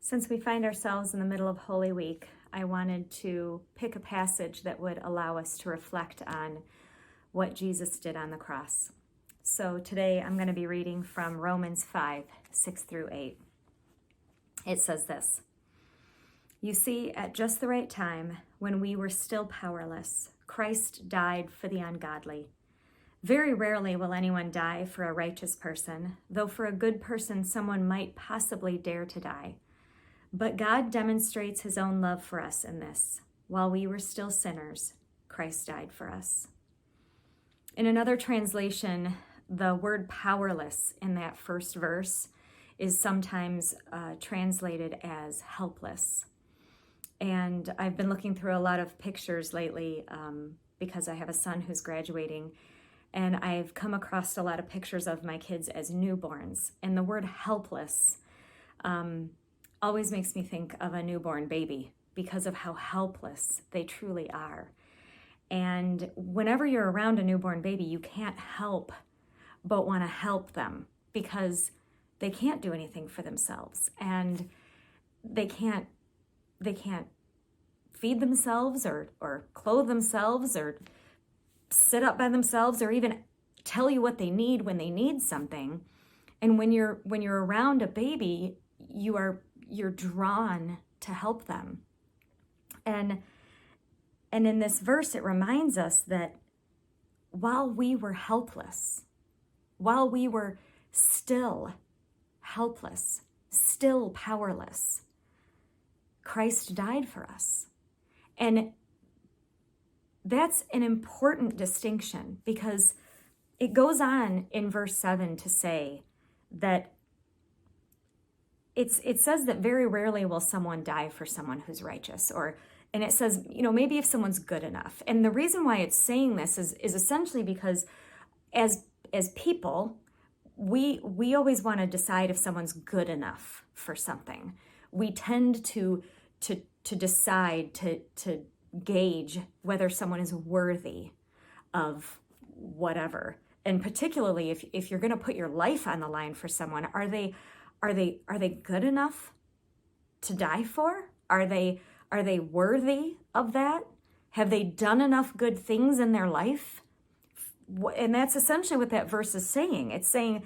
Since we find ourselves in the middle of Holy Week, I wanted to pick a passage that would allow us to reflect on what Jesus did on the cross. So today I'm going to be reading from Romans 5, 6 through 8. It says this: "You see, at just the right time, when we were still powerless, Christ died for the ungodly. Very rarely will anyone die for a righteous person, though for a good person someone might possibly dare to die. But God demonstrates his own love for us in this: while we were still sinners, Christ died for us." In another translation, the word powerless in that first verse is sometimes translated as helpless. And I've been looking through a lot of pictures lately because I have a son who's graduating, and I've come across a lot of pictures of my kids as newborns. And the word helpless always makes me think of a newborn baby because of how helpless they truly are. And whenever you're around a newborn baby, you can't help but want to help them because they can't do anything for themselves, and they can't feed themselves or clothe themselves or sit up by themselves or even tell you what they need when they need something. And when you're around a baby, you're drawn to help them. And in this verse, it reminds us that while we were helpless, while we were still helpless, still powerless, Christ died for us. And that's an important distinction because it goes on in verse 7 to say that it says that very rarely will someone die for someone who's righteous, and it says, maybe if someone's good enough. And the reason why it's saying this is essentially because as people, we always want to decide if someone's good enough for something. We tend to decide to gauge whether someone is worthy of whatever. And particularly if you're going to put your life on the line for someone, are they good enough to die for? Are they worthy of that? Have they done enough good things in their life? And that's essentially what that verse is saying. It's saying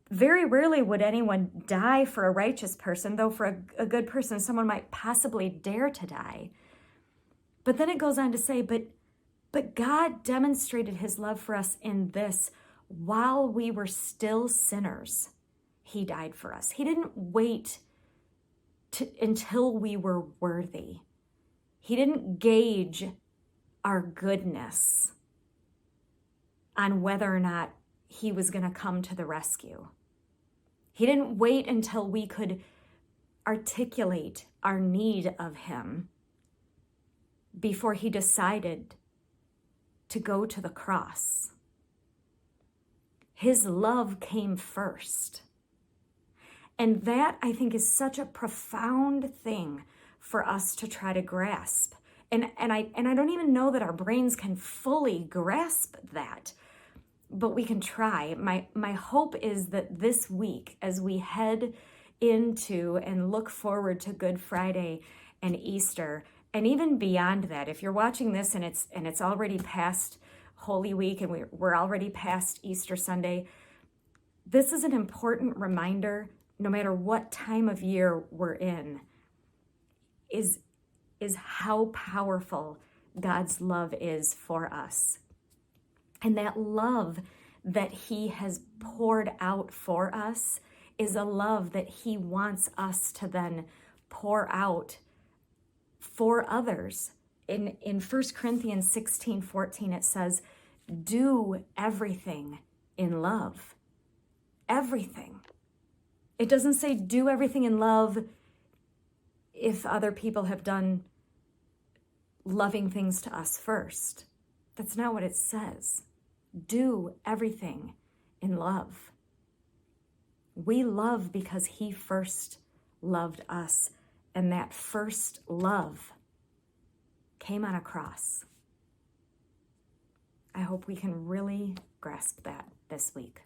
very rarely would anyone die for a righteous person, though for a good person, someone might possibly dare to die. But then it goes on to say, but God demonstrated his love for us in this: while we were still sinners, he died for us. He didn't wait until we were worthy. He didn't gauge our goodness on whether or not he was going to come to the rescue. He didn't wait until we could articulate our need of him before he decided to go to the cross. His love came first. And that, I think, is such a profound thing for us to try to grasp. And I don't even know that our brains can fully grasp that, but we can try. My hope is that this week, as we head into and look forward to Good Friday and Easter, and even beyond that, if you're watching this and it's already past Holy Week and we're already past Easter Sunday, this is an important reminder, no matter what time of year we're in, is how powerful God's love is for us. And that love that he has poured out for us is a love that he wants us to then pour out for others. In 1 Corinthians 16:14, it says, "Do everything in love." Everything. It doesn't say do everything in love if other people have done loving things to us first. That's not what it says. Do everything in love. We love because he first loved us, and that first love came on a cross. I hope we can really grasp that this week.